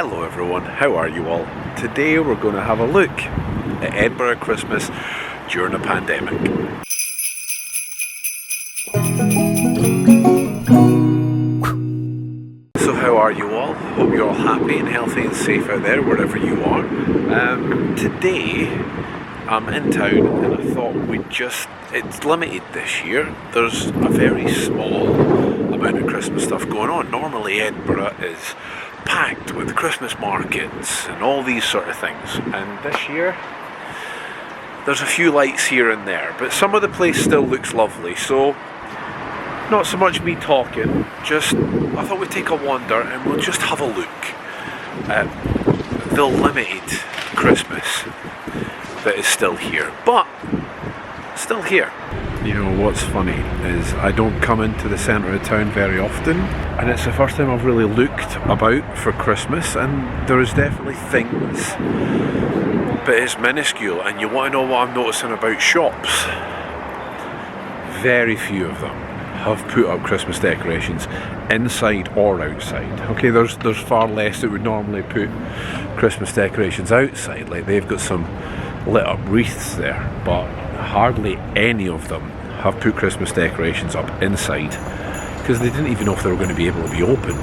Hello everyone, how are you all? Today we're going to have a look at Edinburgh Christmas during a pandemic. So how are you all? Hope you're all happy and healthy and safe out there wherever you are. Today I'm in town and I thought it's limited this year. There's a very small amount of Christmas stuff going on. Normally Edinburgh is packed with Christmas markets and all these sort of things, and this year there's a few lights here and there, but some of the place still looks lovely. So not so much me talking, just I thought we'd take a wander and we'll just have a look at the limited Christmas that is still here, but still here. You know what's funny is I don't come into the centre of town very often, and it's the first time I've really looked about for Christmas, and there is definitely things, but it's minuscule. And you want to know what I'm noticing about shops? Very few of them have put up Christmas decorations inside or outside. Okay, there's far less that would normally put Christmas decorations outside, like they've got some lit up wreaths there, but hardly any of them have put Christmas decorations up inside because they didn't even know if they were going to be able to be open.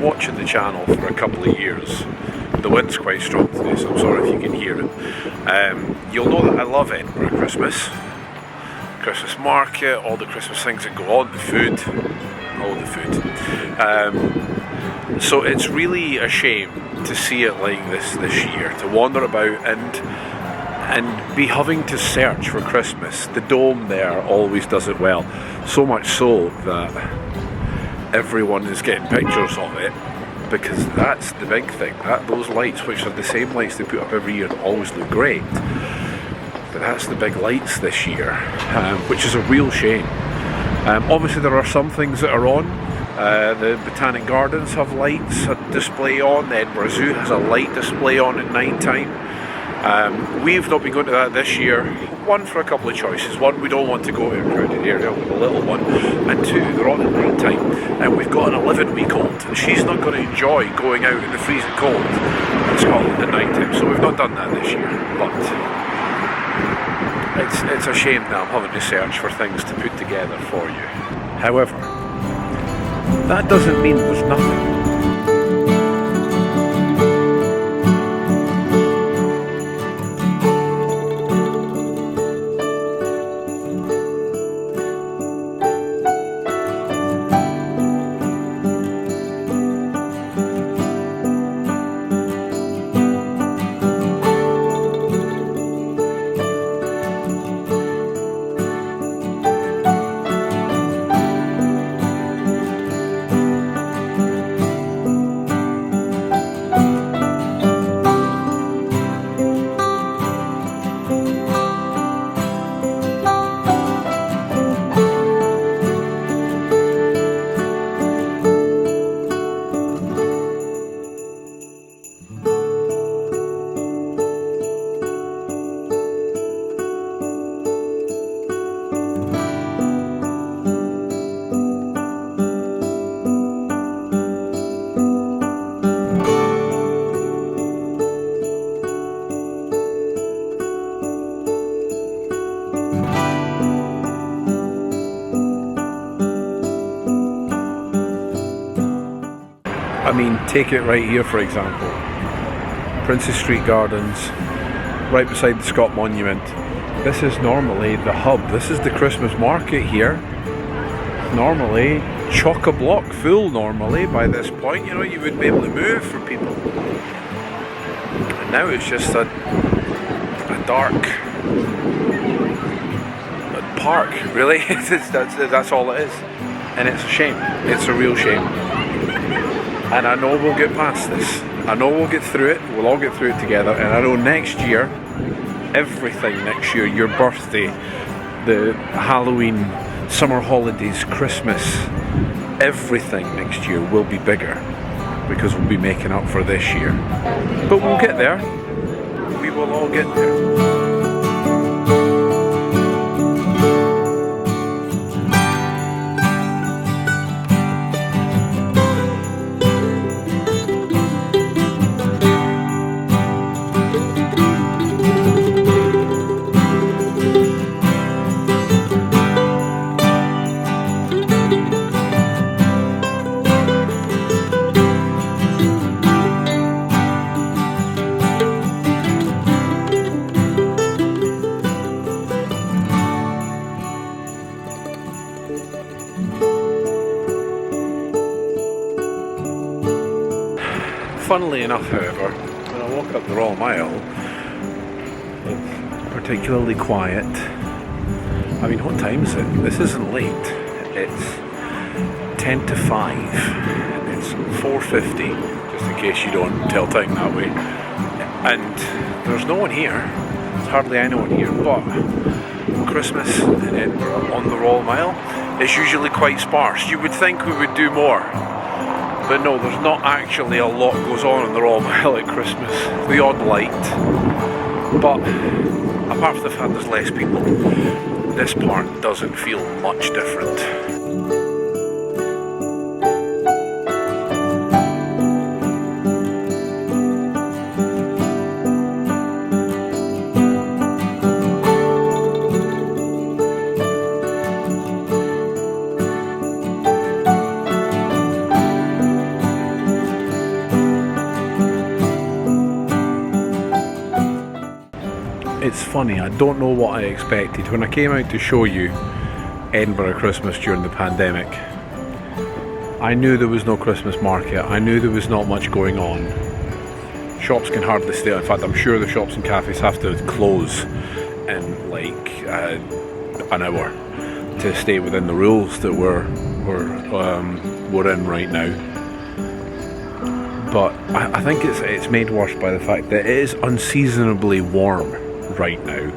Watching the channel for a couple of years, the wind's quite strong today, so I'm sorry if you can hear it. You'll know that I love Edinburgh Christmas market, all the Christmas things that go on, the food, all the food. So it's really a shame to see it like this year, to wander about and be having to search for Christmas. The dome there always does it well, so much so that everyone is getting pictures of it, because that's the big thing. Those lights, which are the same lights they put up every year, always look great, but that's the big lights this year, which is a real shame. Obviously there are some things that are on. The Botanic Gardens have lights display on. The Edinburgh Zoo has a light display on at night time. We've not been going to that this year. One, for a couple of choices. One, we don't want to go to a crowded area with a little one, and two, they're on at night time, and we've got an 11-week-old, and she's not going to enjoy going out in the freezing cold in Scotland at night time, so we've not done that this year. But it's a shame that I'm having to search for things to put together for you. However, that doesn't mean there's nothing. Take it right here, for example. Princess Street Gardens, right beside the Scott Monument. This is normally the hub. This is the Christmas market here. Normally chock-a-block full normally by this point. You know, you would be able to move for people. And now it's just a dark park, really. That's all it is. And it's a shame. It's a real shame. And I know we'll get past this. I know we'll get through it. We'll all get through it together. And I know next year, everything next year, your birthday, the Halloween, summer holidays, Christmas, everything next year will be bigger because we'll be making up for this year. But we'll get there. We will all get there. Funnily enough, however, when I walk up the Royal Mile, it's particularly quiet. I mean, what time is it? This isn't late. It's 10 to 5. It's 4:50, just in case you don't tell time that way. And there's no one here. There's hardly anyone here, but Christmas in Edinburgh on the Royal Mile is usually quite sparse. You would think we would do more. But no, there's not actually a lot goes on the Royal Mile at Christmas. The odd light. But apart from the fact there's less people, this part doesn't feel much different. It's funny, I don't know what I expected. When I came out to show you Edinburgh Christmas during the pandemic, I knew there was no Christmas market. I knew there was not much going on. Shops can hardly stay. In fact, I'm sure the shops and cafes have to close in like an hour to stay within the rules that we're in right now. But I think it's made worse by the fact that it is unseasonably warm right now.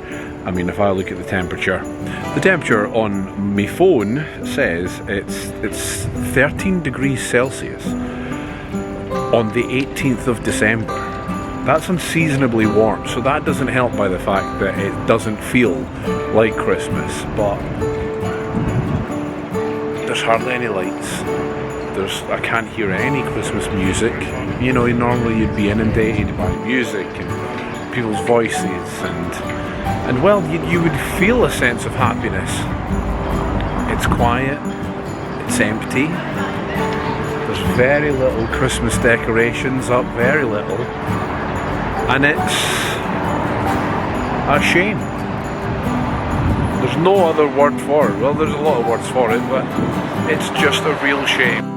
I mean, if I look at the temperature on my phone says it's 13 degrees Celsius on the 18th of December. That's unseasonably warm, so that doesn't help by the fact that it doesn't feel like Christmas. But there's hardly any lights. I can't hear any Christmas music. You know, normally you'd be inundated by music and people's voices and well, you would feel a sense of happiness. It's quiet, it's empty, there's very little Christmas decorations up, very little, and it's a shame. There's no other word for it. Well, there's a lot of words for it, but it's just a real shame.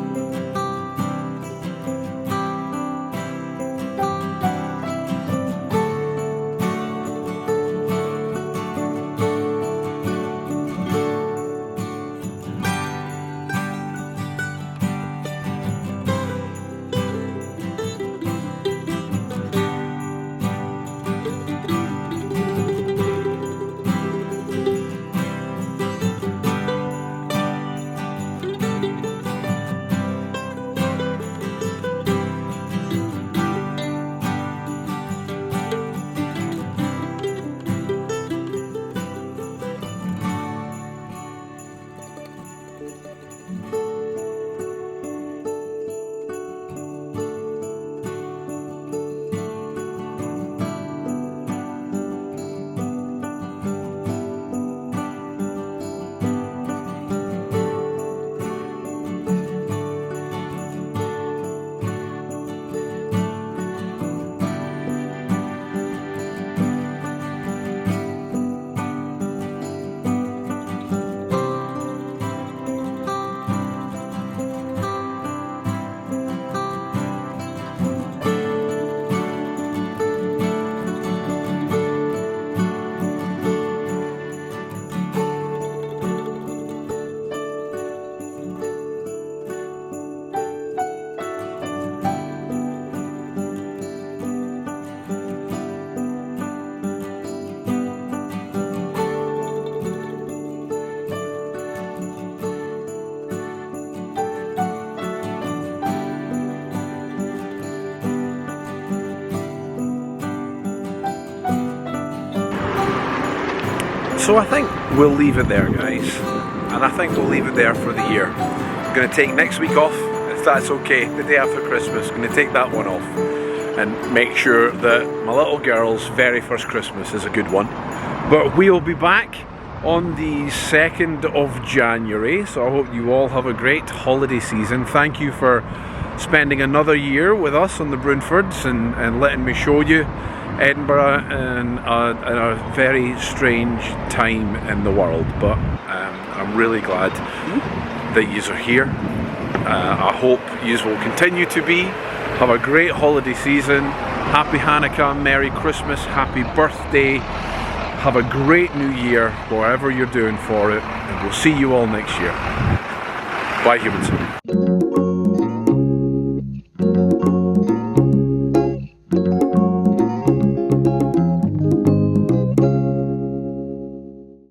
So I think we'll leave it there, guys, and I think we'll leave it there for the year. I'm going to take next week off, if that's okay, the day after Christmas. I'm going to take that one off and make sure that my little girl's very first Christmas is a good one. But we'll be back on the 2nd of January, so I hope you all have a great holiday season. Thank you for spending another year with us on the Broonfords and letting me show you Edinburgh in a very strange time in the world. But I'm really glad that yous are here. I hope yous will continue to be. Have a great holiday season. Happy Hanukkah, Merry Christmas, Happy Birthday. Have a great new year, whatever you're doing for it. And we'll see you all next year. Bye, humans.